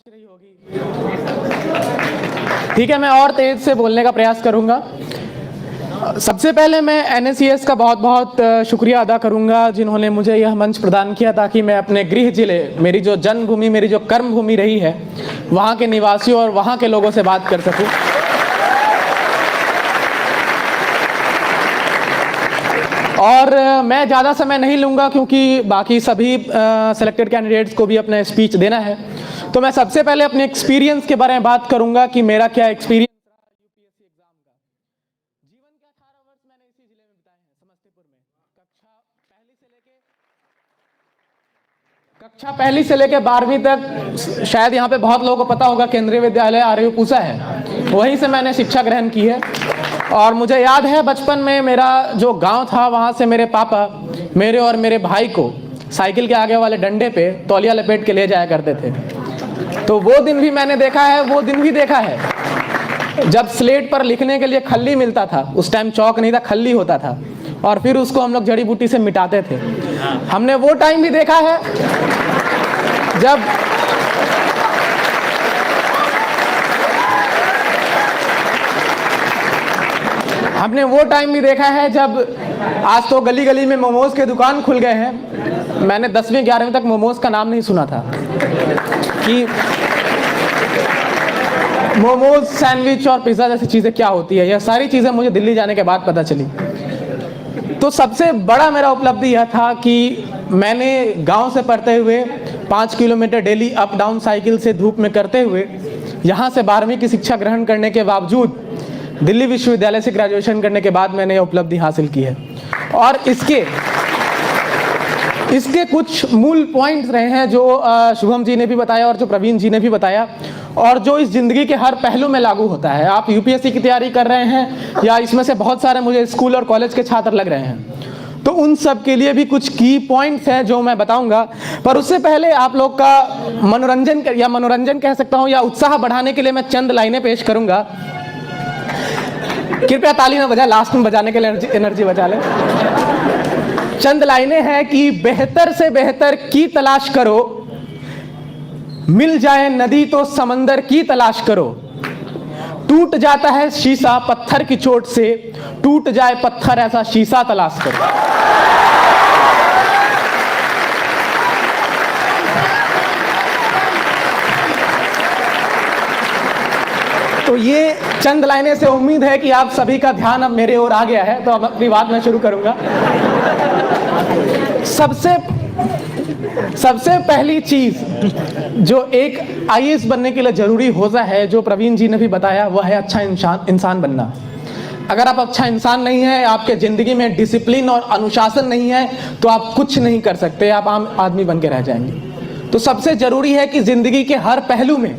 रही होगी। ठीक है, मैं और तेज से बोलने का प्रयास करूंगा। सबसे पहले मैं एनएससीएस का बहुत बहुत शुक्रिया अदा करूंगा जिन्होंने मुझे यह मंच प्रदान किया ताकि मैं अपने गृह जिले, मेरी जो जन्मभूमि, मेरी जो कर्म भूमि रही है, वहाँ के निवासियों और वहाँ के लोगों से बात कर सकूं। और मैं ज़्यादा समय नहीं लूँगा क्योंकि बाकी सभी सेलेक्टेड कैंडिडेट्स को भी अपना स्पीच देना है। तो मैं सबसे पहले अपने एक्सपीरियंस के बारे में बात करूँगा कि मेरा क्या एक्सपीरियंस रहा यूपीएससी एग्जाम का। जीवन के 18 वर्ष मैंने इसी जिले में बिताए हैं, समस्तीपुर में। कक्षा पहली से लेके 12वीं तक शायद यहाँ पे बहुत लोगों को पता होगा, केंद्रीय विद्यालय आरयू पूसा है, वहीं से मैंने शिक्षा ग्रहण की है। और मुझे याद है बचपन में मेरा जो गांव था, वहाँ से मेरे पापा मेरे और मेरे भाई को साइकिल के आगे वाले डंडे पे तौलिया लपेट के ले जाया करते थे। तो वो दिन भी मैंने देखा है, वो दिन भी देखा है जब स्लेट पर लिखने के लिए खल्ली मिलता था। उस टाइम चौक नहीं था, खल्ली होता था, और फिर उसको हम लोग जड़ी बूटी से मिटाते थे। हमने वो टाइम भी देखा है जब आज तो गली गली में मोमोज के दुकान खुल गए हैं। मैंने 10वीं 11वीं तक मोमोज का नाम नहीं सुना था कि मोमोज, सैंडविच और पिज़्ज़ा जैसी चीज़ें क्या होती है। यह सारी चीज़ें मुझे दिल्ली जाने के बाद पता चली। तो सबसे बड़ा मेरा उपलब्धि यह था कि मैंने गांव से पढ़ते हुए 5 kilometre daily up down cycle से धूप में करते हुए यहाँ से 12वीं की शिक्षा ग्रहण करने के बावजूद दिल्ली विश्वविद्यालय से ग्रेजुएशन करने के बाद मैंने यह उपलब्धि हासिल की है। और इसके कुछ मूल पॉइंट्स रहे हैं जो शुभम जी ने भी बताया और जो प्रवीण जी ने भी बताया, और जो इस जिंदगी के हर पहलू में लागू होता है। आप यूपीएससी की तैयारी कर रहे हैं या इसमें से बहुत सारे मुझे स्कूल और कॉलेज के छात्र लग रहे हैं, तो उन सब के लिए भी कुछ की पॉइंट्स हैं जो मैं बताऊंगा। पर उससे पहले आप लोग का मनोरंजन कह सकता हूं या उत्साह बढ़ाने के लिए मैं चंद लाइनें पेश करूंगा। कृपया ताली ना बजाए, लास्ट में बजाने के लिए एनर्जी बचा ले। चंद लाइनें हैं कि बेहतर से बेहतर की तलाश करो, मिल जाए नदी तो समंदर की तलाश करो, टूट जाता है शीशा पत्थर की चोट से, टूट जाए पत्थर ऐसा शीशा तलाश करो। तो ये चंद लाइनें से उम्मीद है कि आप सभी का ध्यान अब मेरे ओर आ गया है। तो अब अपनी बात मैं शुरू करूंगा। सबसे पहली चीज जो एक आईएएस बनने के लिए जरूरी होता है, जो प्रवीण जी ने भी बताया, वह है अच्छा इंसान बनना। अगर आप अच्छा इंसान नहीं है, आपके जिंदगी में डिसिप्लिन और अनुशासन नहीं है, तो आप कुछ नहीं कर सकते, आप आम आदमी बन के रह जाएंगे। तो सबसे जरूरी है कि जिंदगी के हर पहलू में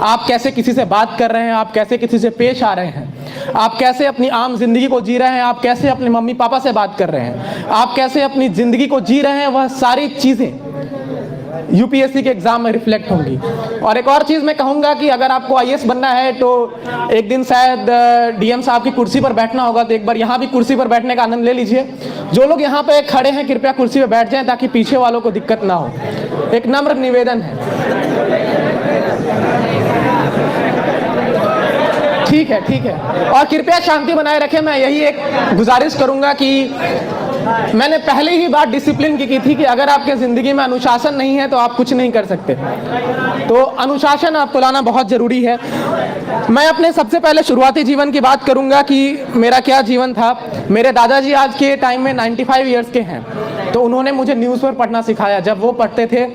आप कैसे किसी से बात कर रहे हैं, आप कैसे किसी से पेश आ रहे हैं, आप कैसे अपनी आम जिंदगी को जी रहे हैं, आप कैसे अपने मम्मी पापा से बात कर रहे हैं, आप कैसे अपनी जिंदगी को जी रहे हैं, वह सारी चीजें यूपीएससी के एग्जाम में रिफ्लेक्ट होंगी। और एक और चीज मैं कहूंगा कि अगर आपको आईएएस बनना है तो एक दिन शायद डीएम साहब की कुर्सी पर बैठना होगा, तो एक बार यहाँ भी कुर्सी पर बैठने का आनंद ले लीजिए। जो लोग यहाँ पे खड़े हैं कृपया कुर्सी पर बैठ जाएं ताकि पीछे वालों को दिक्कत ना हो। एक नम्र निवेदन है। ठीक है। और कृपया शांति बनाए रखें। मैं यही एक गुजारिश करूंगा कि मैंने पहले ही बात डिसिप्लिन की थी कि अगर आपके जिंदगी में अनुशासन नहीं है तो आप कुछ नहीं कर सकते। तो अनुशासन आपको लाना बहुत जरूरी है। मैं अपने सबसे पहले शुरुआती जीवन की बात करूंगा कि मेरा क्या जीवन था। मेरे दादाजी आज के टाइम में 95 ईयर्स के हैं, तो उन्होंने मुझे न्यूज़पेपर पढ़ना सिखाया। जब वो पढ़ते थे,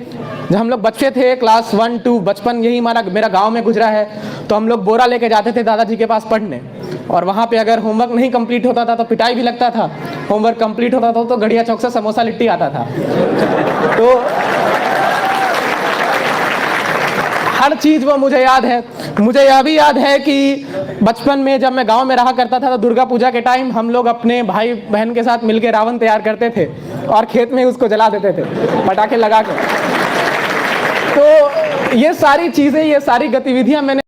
जब हम लोग बच्चे थे, क्लास 1 2 बचपन यही मेरा गांव में गुजरा है, तो हम लोग बोरा लेके जाते थे दादाजी के पास पढ़ने। और वहाँ पे अगर होमवर्क नहीं कंप्लीट होता था तो पिटाई भी लगता था, होमवर्क कंप्लीट होता था तो गढ़िया चौक से समोसा लिट्टी आता था। तो हर चीज़ वो मुझे याद है। मुझे यह भी याद है कि बचपन में जब मैं गांव में रहा करता था तो दुर्गा पूजा के टाइम हम लोग अपने भाई बहन के साथ मिलकर रावण तैयार करते थे और खेत में उसको जला देते थे पटाखे लगा कर। तो ये सारी चीज़ें, ये सारी गतिविधियां मैंने